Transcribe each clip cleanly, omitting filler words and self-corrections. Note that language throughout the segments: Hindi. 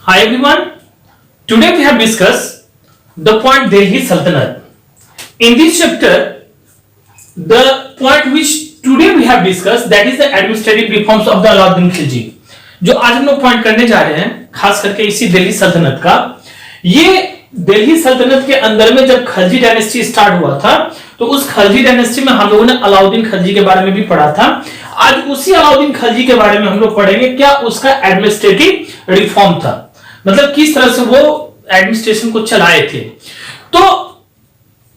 Hi everyone. Today we have discussed the point Delhi Sultanate. In this chapter, the point which today we have discussed, that is the administrative reforms of the Alauddin Khilji. जो आज हम लोग पॉइंट करने जा रहे हैं खास करके इसी दिल्ली सल्तनत का, ये दिल्ली सल्तनत के अंदर में जब खलजी डायनेस्टी स्टार्ट हुआ था तो उस खलजी डायनेस्टी में हम लोगों ने अलाउद्दीन खलजी के बारे में भी पढ़ा था। आज उसी अलाउद्दीन खलजी के बारे में हम लोग पढ़ेंगे क्या उसका एडमिनिस्ट्रेटिव रिफॉर्म था, मतलब किस तरह से वो एडमिनिस्ट्रेशन को चलाए थे। तो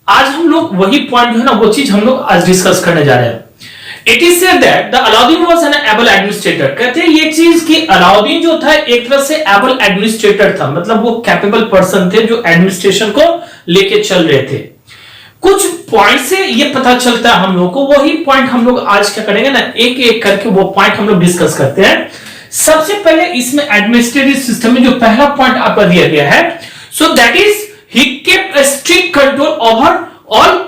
आज हम लोग वही पॉइंट जो है ना वो चीज हम लोग आज डिस्कस करने जा रहे हैं। It is said that the Alauddin was an able administrator. कहते हैं ये चीज कि अलाउद्दीन जो था एक तरह से एबल एडमिनिस्ट्रेटर था, मतलब वो कैपेबल पर्सन थे जो एडमिनिस्ट्रेशन को लेके चल रहे थे। कुछ पॉइंट से ये पता चलता है हम लोग को, वही पॉइंट हम लोग आज क्या करेंगे ना, एक एक करके वो पॉइंट हम लोग डिस्कस करते हैं। सबसे पहले इसमें एडमिनिस्ट्रेटिव सिस्टम में जो पहला पॉइंट आपको दिया गया है, so that is he kept a strict control over all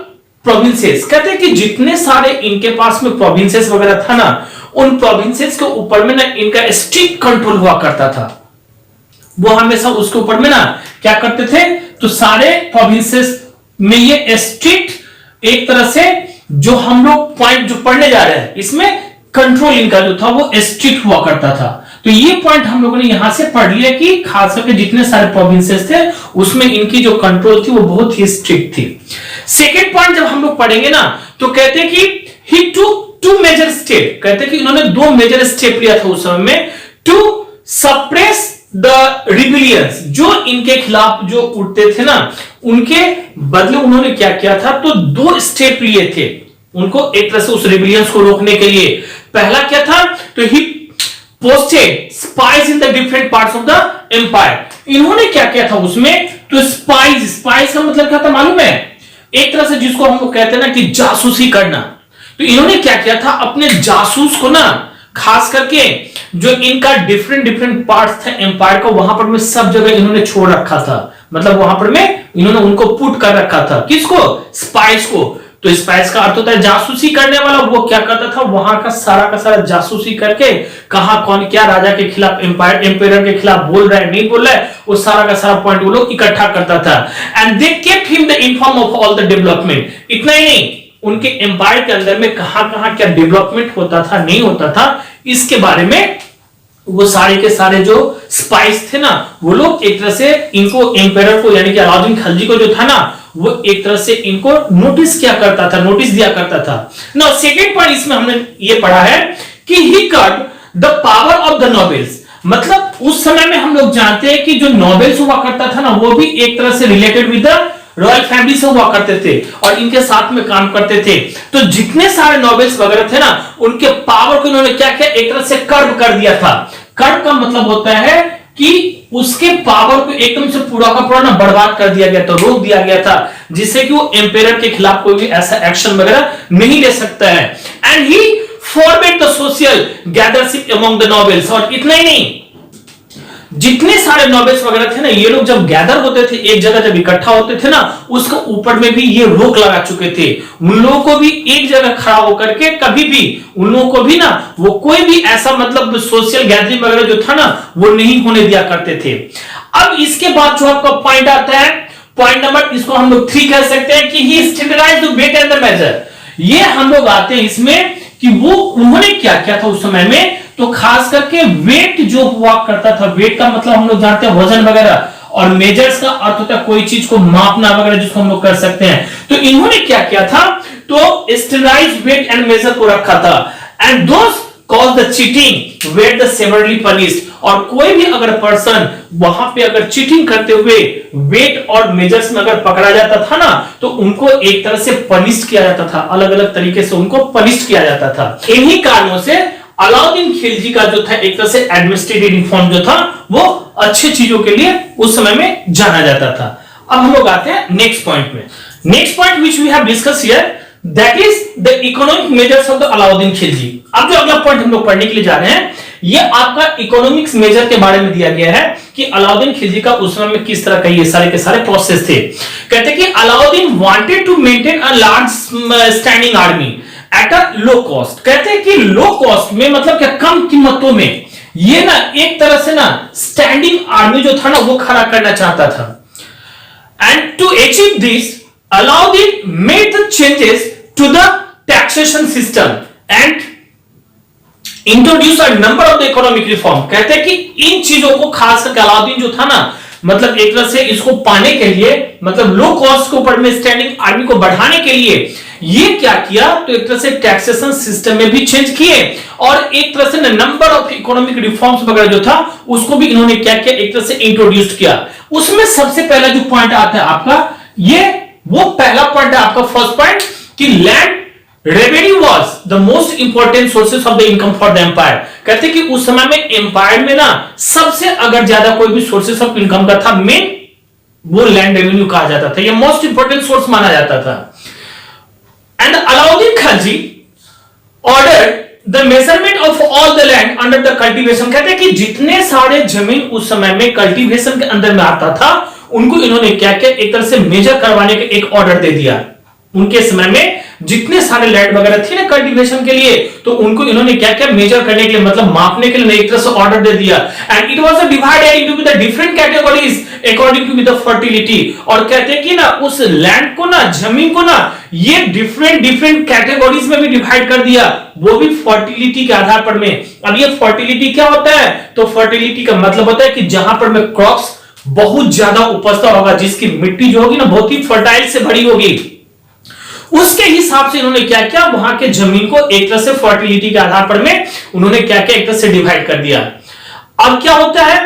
provinces. कहते हैं कि जितने सारे इनके पास में प्रोविंसेस वगैरह था ना, उन प्रोविंसेस के ऊपर में ना इनका स्ट्रिक्ट कंट्रोल हुआ करता था। वो हमेशा उसके ऊपर में ना क्या करते थे, तो सारे प्रोविंसेस में ये स्ट्रिक्ट एक तरह से जो हम लोग पॉइंट जो पढ़ने जा रहे हैं इसमें कंट्रोल इनका जो था वो स्ट्रिक्ट हुआ करता था। तो ये पॉइंट हम लोगों ने यहां से पढ़ लिया कि खास करके जितने सारे प्रोविंसेस थे उसमें इनकी जो कंट्रोल थी वो बहुत ही स्ट्रिक्ट थी। सेकेंड पॉइंट जब हम लोग पढ़ेंगे ना तो कहते हैं कि ही टूक टू मेजर स्टेप। कहते हैं कि इन्होंने दो मेजर स्टेप लिया था उस समय में टू सप्रेस द रिबिलियंस। जो इनके खिलाफ जो उठते थे ना उनके बदले उन्होंने क्या किया था, तो दो स्टेप लिए थे उनको एक तरह से उस रिबिलियंस को रोकने के लिए। पहला क्या था, तो ही posted spies in the different parts of the empire. इन्होंने क्या किया था उसमें, तो स्पाइस का मतलब क्या था मालूम है, एक तरह से जिसको हम लोग कहते हैं ना कि जासूसी करना। तो इन्होंने क्या किया था, अपने जासूस को ना खास करके जो इनका डिफरेंट पार्ट्स थे एम्पायर का, वहां पर में सब जगह इन्होंने छोड़ रखा था, मतलब वहां पर में इन्होंने उनको पुट कर रखा था। किसको, स्पाइस को। तो स्पाइस का अर्थ होता है जासूसी करने वाला। वो क्या करता था, वहां का सारा जासूसी करके कहां कौन क्या राजा के खिलाफ एम्पायर के खिलाफ बोल रहा है नहीं बोल रहा है, वो सारा पॉइंट वो लोग इकट्ठा करता था। And they kept him the inform of all the development. इतना ही नहीं, उनके एम्पायर के अंदर में कहां क्या डेवलपमेंट होता था नहीं होता था, इसके बारे में वो सारे के सारे जो स्पाइस थे ना वो लोग एक तरह से इनको एम्पायर को यानी कि अलाउद्दीन खलजी को जो था ना वो एक तरह से इनको नोटिस दिया करता था। नाउ सेकंड पॉइंट इसमें हमने ये पढ़ा है कि he cut the power of the nobles. मतलब उस समय में हम लोग जानते हैं कि जो नोबेल्स हुआ करता था ना वो भी एक तरह से related with the royal family से हुआ करते थे और इनके साथ में काम करते थे। तो जितने सारे नोबेल्स वगैरह थे ना उनके पावर को इन्होंने क्या किया, एक तरह से कर्ब कर दिया था। कर्ब का मतलब होता है कि उसके पावर को एकदम से पूरा का पूरा ना बर्बाद कर दिया गया था, रोक दिया गया था, जिससे कि वो एम्पायर के खिलाफ कोई भी ऐसा एक्शन वगैरह नहीं ले सकता है। And he forbid the social gathership among the nobles. और इतना ही नहीं, जितने सारे नोबेल्स वगैरह थे ना ये लोग जब गैदर होते थे एक जगह, जब इकट्ठा होते थे ना उसके ऊपर में भी ये रोक लगा चुके थे। उन लोगों को भी एक जगह खड़ा होकर के कभी भी उन लोगों को भी ना वो कोई भी ऐसा मतलब सोशल गैदरिंग वगैरह जो था ना वो नहीं होने दिया करते थे। अब इसके बाद जो आपका पॉइंट आता है, पॉइंट नंबर इसको हम लोग 3 कह सकते हैं कि he standardized the weight and the measure. ये हम लोग आते हैं इसमें कि वो उन्होंने क्या किया था उस समय में, तो खास करके वेट जो हुआ करता था, वेट का मतलब हम लोग जानते हैं वजन वगैरह, और मेजर्स का अर्थ होता है कोई चीज को मापना वगैरह जिसको हम लोग कर सकते हैं। तो इन्होंने क्या किया था, तो स्टैंडर्डाइज्ड वेट एंड मेजर को रखा था। And those caught the cheating were the severely punished. और कोई भी अगर पर्सन वहां पे अगर चीटिंग करते हुए वेट और मेजर्स में अगर पकड़ा जाता था ना तो उनको एक तरह से पनिश किया जाता था, अलग अलग तरीके से उनको पनिश किया जाता था। इन्हीं कारणों से अलाउद्दीन खिलजी का जो था एक तरह से एडमिनिस्ट्रेटिव रिफॉर्म जो था वो अच्छी चीजों के लिए उस समय में जाना जाता था। अब हम लोग आते हैं नेक्स्ट पॉइंट में। Next point which we have discuss here that is the economic measures of the Alauddin Khilji. अब जो अगला पॉइंट हम लोग पढ़ने के लिए जा रहे हैं ये आपका इकोनॉमिक्स मेजर के बारे में दिया गया है कि अलाउद्दीन खिलजी का उस समय में किस तरह का ये सारे के सारे प्रोसेस थे। कहते हैं कि Alauddin wanted to maintain a large standing army at a low cost. कहते हैं कि लो कॉस्ट में मतलब क्या, कम कीमतों में ये ना एक तरह से ना स्टैंडिंग आर्मी जो था ना वो खड़ा करना चाहता था। And to achieve this Alauddin made the changes to the taxation system and introduce a number of the economic reform. कहते हैं कि इन चीजों को खास करके अलाउद्दीन जो था ना, मतलब एक तरह से इसको पाने के लिए, मतलब लो कॉस्ट के ऊपर में स्टैंडिंग आर्मी को बढ़ाने के लिए ये क्या किया, तो एक तरह से टैक्सेशन सिस्टम में भी चेंज किए और एक तरह से नंबर ऑफ इकोनॉमिक रिफॉर्म्स वगैरह जो था उसको भी इन्होंने क्या किया, एक तरह से इंट्रोड्यूस किया। उसमें सबसे पहला जो पॉइंट आता है आपका, ये वो पहला पॉइंट है आपका फर्स्ट पॉइंट कि land revenue was the most important sources of the income for the empire. कहते कि उस समय में एम्पायर में ना सबसे अगर ज्यादा कोई भी सोर्सेस ऑफ इनकम का था, मेन वो लैंड रेवेन्यू कहा जाता था, ये मोस्ट इंपॉर्टेंट सोर्स माना जाता था। And Alauddin Khilji order the measurement of all the land under the cultivation. कहते हैं कि जितने सारे जमीन उस समय में कल्टीवेशन के अंदर में आता था उनको इन्होंने क्या किया, एक तरह से मेजर करवाने का एक ऑर्डर दे दिया। उनके समय में जितने सारे लैंड वगैरह थी ना कल्टीवेशन के लिए, तो उनको इन्होंने क्या क्या मेजर करने के लिए, मतलब मापने के लिए एक तरह से ऑर्डर दे दिया। And it was divided into the different categories according to the fertility. और कहते हैं कि ना उस लैंड को ना, जमीन को ना, ये डिफरेंट कैटेगरीज में भी डिवाइड कर दिया, वो भी फर्टिलिटी के आधार पर में। अब ये फर्टिलिटी क्या होता है, तो फर्टिलिटी का मतलब होता है कि जहां पर में क्रॉप्स बहुत ज्यादा उपजता होगा, जिसकी मिट्टी जो होगी ना बहुत ही फर्टाइल से भरी होगी, उसके हिसाब से इन्होंने क्या किया, वहां के जमीन को एक तरह से फर्टिलिटी के आधार पर में उन्होंने क्या किया, एक तरह से डिवाइड कर दिया। अब क्या होता है,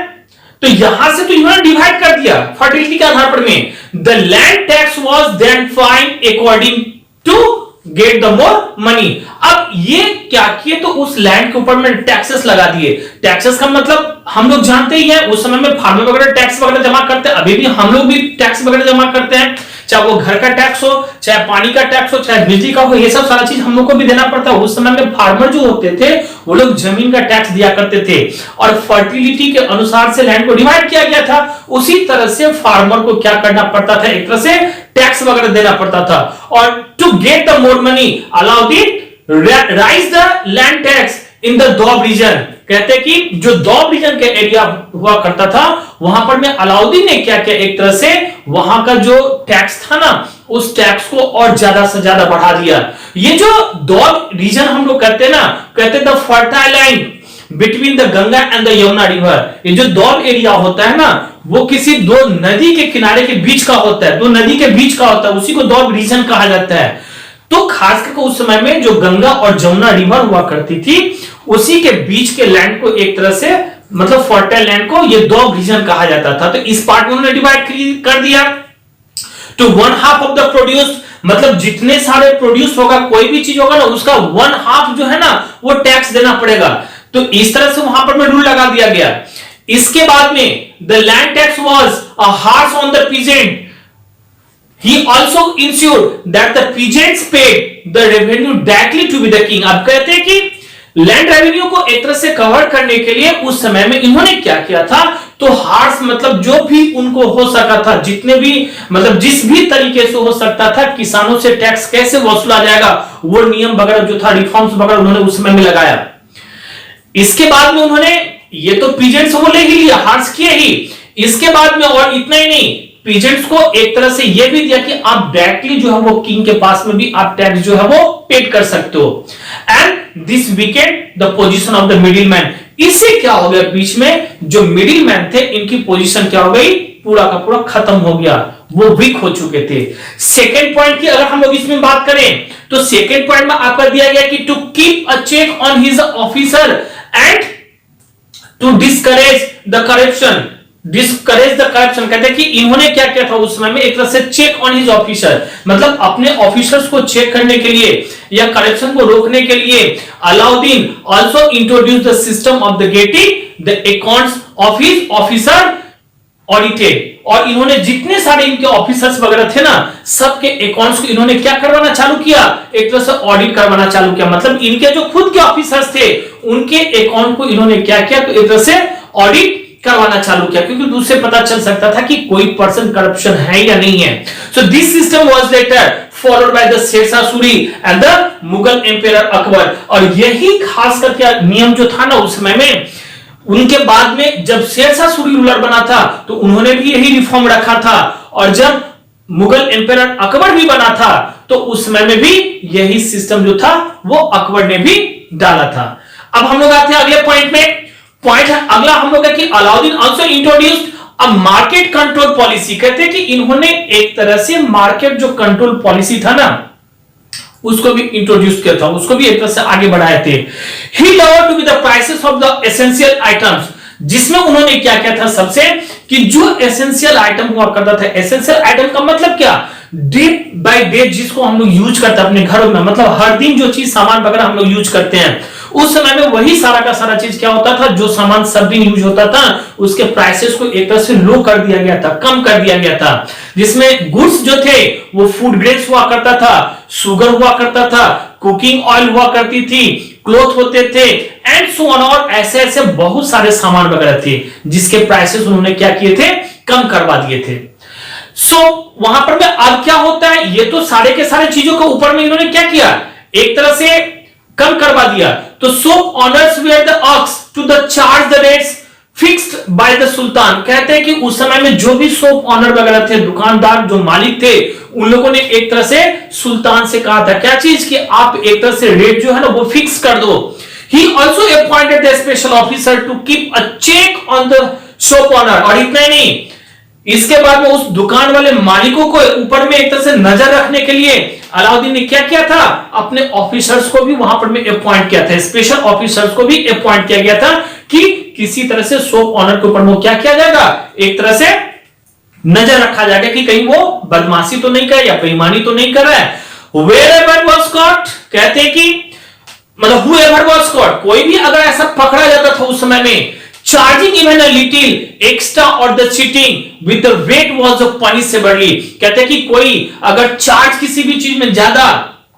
तो यहां से तो इन्होंने डिवाइड कर दिया फर्टिलिटी के आधार पर में। The land tax was then find according to get the more money. अब ये क्या किए, तो उस लैंड के ऊपर में टैक्सेस लगा दिए। टैक्सेस का मतलब हम लोग जानते ही हैं, उस समय में फार्मर वगैरह टैक्स वगैरह जमा करते हैं, अभी भी हम लोग भी टैक्स वगैरह जमा करते हैं, चाहे वो घर का टैक्स हो, चाहे पानी का टैक्स हो, चाहे बिजली का हो, ये सब सारा चीज हम लोग को भी देना पड़ता है। उस समय में फार्मर जो होते थे वो लोग जमीन का टैक्स दिया करते थे और फर्टिलिटी के अनुसार से लैंड को डिवाइड किया गया था। उसी तरह से फार्मर को क्या करना पड़ता था, एक तरह से टैक्स वगैरह देना पड़ता था। और to get the more money Alauddin raise the land tax in the Doab region. कहते हैं कि जो दोब रीजन के एरिया हुआ करता था वहां पर में अलाउद्दीन ने क्या किया, एक तरह से वहां का जो टैक्स था ना उस टैक्स को और ज्यादा से ज्यादा बढ़ा दिया। ये जो दोब रीजन हम लोग कहते हैं ना, कहते हैं the fertile line between the Ganga and the Yamuna river. ये जो दोब एरिया होता है ना वो किसी दो नदी के किनारे के बीच का होता है, दो नदी के बीच का होता है, उसी को दोब रीजन कहा जाता है। तो खास करके उस समय में जो गंगा और जमुना रिवर हुआ करती थी उसी के बीच के लैंड को एक तरह से, मतलब फर्टाइल लैंड को ये दोब रीजन कहा जाता था। तो इस पार्ट में उन्होंने डिवाइड कर दिया टू 1/2 ऑफ द प्रोड्यूस, मतलब जितने सारे प्रोड्यूस होगा कोई भी चीज होगा ना उसका 1/2 जो है ना वो टैक्स देना पड़ेगा। तो इस तरह से वहां पर में रूल लगा दिया गया। इसके बाद में the land tax was a harsh on the peasant. He also ensured that the peasants paid the revenue directly to be the king। अब कहते हैं कि लैंड रेवेन्यू को एक तरह से कवर करने के लिए उस समय में इन्होंने क्या किया था, तो हार्स मतलब जो भी उनको हो सका था, जितने भी मतलब जिस भी तरीके से हो सकता था किसानों से टैक्स कैसे वसूला जाएगा वो नियम वगैरह जो था, रिफॉर्म्स वगैरह उन्होंने उस समय में लगाया। इसके बाद में उन्होंने ये तो पीजेंट्स वो ले ही लिया, हार्स किए ही। इसके बाद में और इतना ही नहीं, पीजेंट्स को एक तरह से यह भी दिया कि आप डायरेक्टली जो है वो किंग के पास में भी आप टैक्स जो है वो पेड कर सकते हो। And this Weeknd the position of the middle man. इससे क्या हो गया, बीच में जो मिडिल मैन थे इनकी पोजीशन क्या हो गई, पूरा का पूरा खत्म हो गया, वो वीक हो चुके थे। सेकेंड पॉइंट की अगर हम लोग इसमें बात करें तो सेकेंड पॉइंट में आपका दिया गया कि to keep a check on his officer and to discourage the corruption. Discourage the corruption कहते हैं कि इन्होंने क्या किया था उस समय में, एक तरह से चेक ऑन हिज ऑफिसर, मतलब अपने ऑफिसर्स को चेक करने के लिए या करप्शन को रोकने के लिए Alauddin also introduce the system of the getting the accounts of his officer audited. और इन्होंने जितने सारे इनके ऑफिसर्स वगैरह थे ना सबके अकाउंट्स को इन्होंने क्या करवाना चालू किया, एक तरह से ऑडिट करवाना चालू किया। मतलब इनके जो खुद के ऑफिसर्स थे उनके अकाउंट को इन्होंने क्या किया, तो एक तरह से ऑडिट करवाना चालू किया, क्योंकि उससे पता चल सकता था कि कोई पर्सन करप्शन है या नहीं है। So this system was later followed by the Sher Shah Suri and the Mughal empire Akbar. और यही खास करके नियम जो था ना उस समय में उनके बाद में जब शेरशाह सूरी रूलर बना था तो उन्होंने भी यही रिफॉर्म रखा था, और जब मुगल एम्पायर अकबर भी बना था तो उस समय में भी यही सिस्टम जो था वो अकबर ने भी डाला था। अब हम लोग आते हैं अगले पॉइंट में। पॉइंट है अगला हम लोग है कि Alauddin also introduced a market control policy. कहते हैं कि इन्होंने एक तरह से मार्केट जो कंट्रोल पॉलिसी था ना उसको भी इंट्रोड्यूस किया था, उसको भी एक तरह से आगे बढ़ाए थे। He lowered to be the prices of the essential items, जिसमें उन्होंने क्या किया था सबसे कि जो एसेंशियल आइटम हुआ करता था, एसेंशियल आइटम का मतलब क्या, डे बाय डे जिसको हम लोग यूज करते हैं अपने घरों में, मतलब हर दिन जो चीज सामान वगैरह हम लोग यूज करते हैं, उस समय में वही सारा का सारा चीज क्या होता था, जो सामान सब दिन यूज होता था उसके प्राइसेस को एक तरह से लो कर दिया गया था, कम कर दिया गया था। जिसमें गुड्स जो थे वो फूड ग्रेड्स हुआ करता था, शुगर हुआ करता था, कुकिंग ऑयल हुआ करती थी, क्लोथ होते थे एंड सो ऑन, और ऐसे ऐसे बहुत सारे सामान वगैरह थे जिसके प्राइसेस उन्होंने क्या किए थे, कम करवा दिए थे। सो वहां पर में अब क्या होता है, ये तो सारे के सारे चीजों के ऊपर में इन्होंने क्या किया, एक तरह से कम करवा दिया। तो सोप ऑनर्स वेयर द ऑक्स to the charge the rates fixed by the sultan. कहते हैं कि उस समय में जो भी सोप ऑनर वगैरह थे, दुकानदार जो मालिक थे, उन लोगों ने एक तरह से सुल्तान से कहा था क्या चीज कि आप एक तरह से रेट जो है ना वो फिक्स कर दो। He also appointed the special officer to keep a check on the shop owner. और इतना ही नहीं, इसके बाद में उस दुकान वाले मालिकों को ऊपर में एक तरह से नजर रखने के लिए अलाउद्दीन ने क्या किया था, अपने ऑफिसर्स को भी वहां पर में अपॉइंट किया था, स्पेशल ऑफिसर्स को भी अपॉइंट किया गया था कि किसी तरह से शॉप ऑनर के ऊपर वो क्या किया जाएगा, एक तरह से नजर रखा जाएगा कि कहीं वो बदमाशी तो नहीं कर या बेईमानी तो नहीं कर रहा है। Wherever was caught, कहते हैं कि मतलब whoever was caught, कोई भी अगर ऐसा पकड़ा जाता था उस समय में, charging even a little extra or the cheating with the weight was punishably. कहते हैं कि कोई अगर चार्ज किसी भी चीज में ज्यादा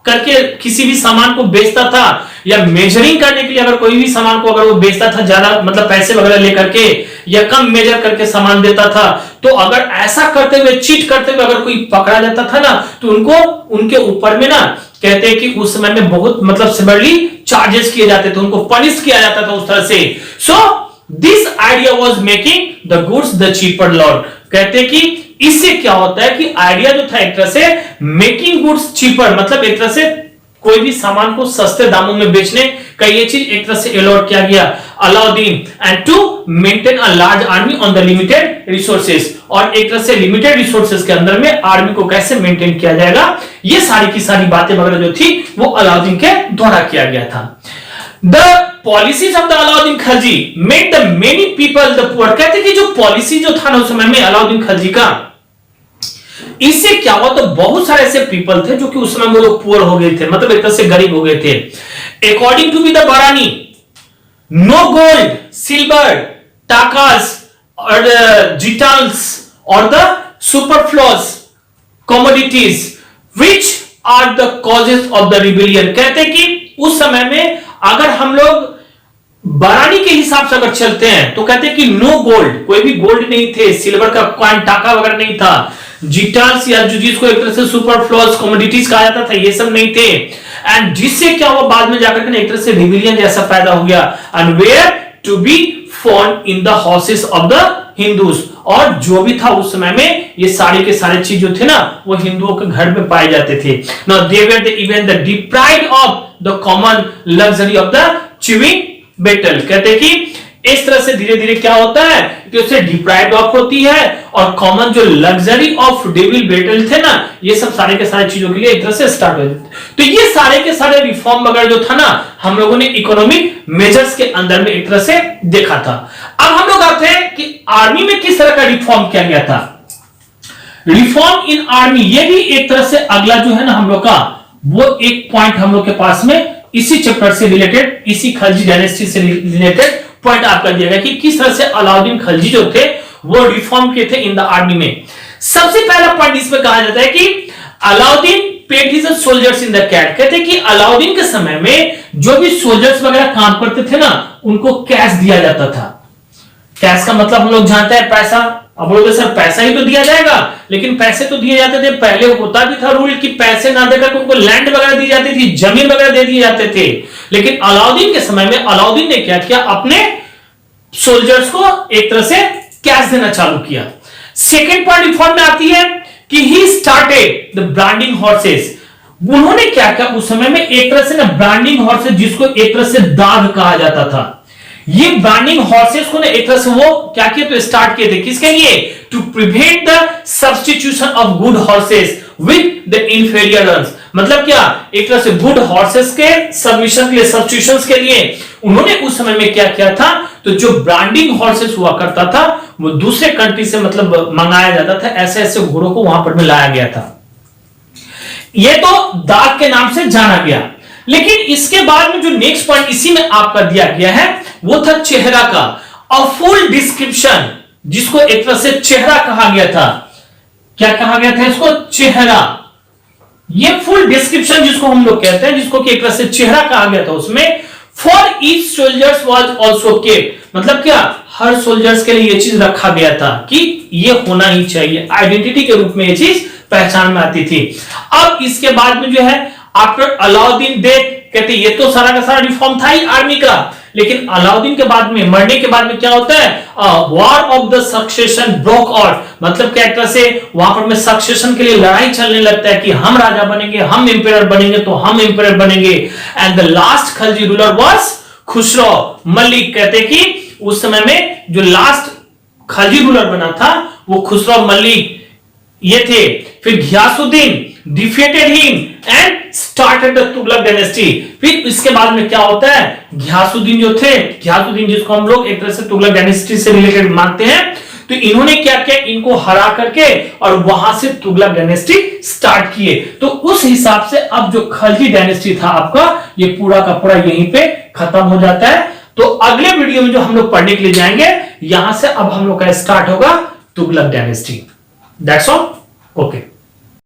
करके किसी भी सामान को बेचता था, या मेजरिंग करने के लिए अगर कोई भी सामान को अगर वो बेचता था ज्यादा मतलब पैसे वगैरह लेकर के या कम मेजर करके सामान देता था, तो अगर ऐसा करते हुए चीट करते हुए अगर कोई पकड़ा जाता था ना तो उनको उनके ऊपर में ना कहते हैं कि उस समय में बहुत मतलब सिवियरली चार्जेस किए जाते थे, उनको पनिश किया जाता था उस तरह से। So this idea was making the goods the cheaper lot. कहते हैं कि इससे क्या होता है कि आइडिया जो था एक तरह से मेकिंग गुड्स चीपर, मतलब एक तरह से कोई भी सामान को सस्ते दामों में बेचने का ये चीज एक तरह से अलॉट किया गया Alauddin, and to maintain a large army on the limited resources. और एक तरह से लिमिटेड रिसोर्सेज के अंदर में आर्मी को कैसे मेंटेन किया जाएगा, ये सारी की सारी बातें वगैरह जो थी वो अलाउद्दीन के द्वारा किया गया था। The policies of the Alauddin Khilji made the many people the poor। कहते कि जो पॉलिसी जो था ना उस समय में अलाउद्दीन खिलजी का, इससे क्या हुआ, तो बहुत सारे ऐसे पीपल थे जो कि उस समय वो लोग पुअर हो गए थे, मतलब एक तरह से गरीब हो गए थे। According to be the Barani, no gold silver टाकास और जिटल्स और the superfluous commodities which are the causes of the rebellion. कहते कि उस समय में अगर हम लोग बरानी के हिसाब से अगर चलते हैं तो कहते हैं कि नो गोल्ड, कोई भी गोल्ड नहीं थे, सिल्वर का कॉइन टाका वगैरह नहीं था, जिटाल्स या जो जिसको एक तरह से सुपरफ्लूअस कमोडिटीज कहा जाता था ये सब नहीं थे, एंड जिससे क्या हुआ बाद में जाकर के एक तरह से रिबेलियन जैसा पैदा हो गया, and were to be found in the houses of the Hindus. और जो भी था उस समय में ये सारे के सारे चीज जो थे ना वो हिंदुओं के घर में पाए जाते थे। Now they were the even the deprived of the common luxury of the chewing betel. कहते कि इस तरह से धीरे धीरे क्या होता है कि उससे डिप्राइव्ड ऑफ होती है, और कॉमन जो लग्जरी ऑफ डेविल बेटल थे ना ये सब सारे के सारे चीजों के लिए एक तरह से स्टार्ट हो जाते। तो ये सारे के सारे रिफॉर्म वगैरह जो था ना हम लोगों ने इकोनॉमिक मेजर्स के अंदर में एक तरह से देखा था। अब हम लोग आते हैं कि आर्मी में किस तरह का रिफॉर्म किया गया था। रिफॉर्म इन आर्मी, ये भी एक तरह से अगला जो है ना हम लोग का वो एक पॉइंट हम लोग के पास में इसी चैप्टर से रिलेटेड, इसी खिलजी डायनेस्टी से रिलेटेड पॉइंट आपका दिया गया कि किस तरह से अलाउद्दीन खिलजी जो थे वो रिफॉर्म किए थे इन द आर्मी में। सबसे पहला पॉइंट इसमें कहा जाता है कि Alauddin paid his soldiers in the cash. कहते हैं कि अलाउद्दीन के समय में जो भी सोल्जर्स वगैरह काम करते थे ना उनको कैश दिया जाता था। कैश का मतलब हम लोग जानते हैं पैसा। अब बोलोगे सर पैसा ही तो दिया जाएगा, लेकिन पैसे तो दिए जाते थे, पहले होता भी था रूल कि पैसे ना देकर उनको लैंड वगैरह दी जाती थी, जमीन वगैरह दे दिए जाते थे। लेकिन अलाउद्दीन के समय में अलाउद्दीन ने क्या किया, अपने सोल्जर्स को एक तरह से कैश देना चालू किया। सेकेंड पॉइंट रिफॉर्म में आती है कि he started the branding horses. उन्होंने क्या किया उस समय में, एक तरह से ना ब्रांडिंग हॉर्सेस, जिसको एक तरह से दाग कहा जाता था, ये ब्रांडिंग हॉर्सेस को ना एक तरह से वो क्या किए, तो स्टार्ट किए थे। किसके लिए? To prevent the substitution of good horses with the inferior runs. मतलब क्या, एक तरह से गुड हॉर्सेस के सबमिशन के लिए, सब्स्टिट्यूशंस के लिए उन्होंने उस समय में क्या किया था, तो जो ब्रांडिंग हॉर्सेस हुआ करता था वो दूसरे कंट्री से मतलब मंगाया जाता था, ऐसे ऐसे घोड़ों को वहां पर में लाया गया था। ये तो दाग के नाम से जाना गया। लेकिन इसके बाद में जो नेक्स्ट पॉइंट इसी में आपका दिया गया है वो था चेहरा का, अ फुल डिस्क्रिप्शन, जिसको एक तरह से चेहरा कहा गया था। क्या कहा गया था इसको? चेहरा। ये फुल डिस्क्रिप्शन जिसको हम लोग कहते हैं, जिसको कि एक तरह से चेहरा कहा गया था, उसमें for each soldiers was also kept. मतलब क्या, हर सोल्जर्स के लिए ये चीज रखा गया था कि ये होना ही चाहिए, आइडेंटिटी के रूप में ये चीज पहचान में आती थी। अब इसके बाद में जो है आफ्टर अलाउद्दीन डेथ, कहते ये तो सारा का सारा रिफॉर्म था ही आर्मी का, लेकिन अलाउद्दीन के बाद में, मरने के बाद में क्या होता है, war of the succession broke out. मतलब क्या, एक तरह से वहां पर में सक्सेशन के लिए लड़ाई चलने लगता है कि हम राजा बनेंगे, हम एम्पायर बनेंगे, तो हम एम्पायर बनेंगे। And the last Khalji ruler was Khusro Malik. कहते कि उस समय में जो लास्ट खलजी रूलर बना था वो खुसरो मलिक ये थे। फिर Ghiyasuddin defeated him and started the Tughlaq dynasty. फिर इसके बाद में क्या होता है, घियासुद्दीन जो थे, घियासुद्दीन जिसको हम लोग एक तरह से तुगलक डायनेस्टी से रिलेटेड मानते हैं, तो इन्होंने क्या किया, इनको हरा करके और वहां से तुगलक डायनेस्टी स्टार्ट किए। तो उस हिसाब से अब जो खलजी डायनेस्टी था आपका, ये पूरा का पूरा यहीं पे खत्म हो जाता है। तो अगले वीडियो में जो हम लोग पढ़ने के लिए जाएंगे, यहां से अब हम लोग का स्टार्ट होगा Tughlaq dynasty. That's all. Okay.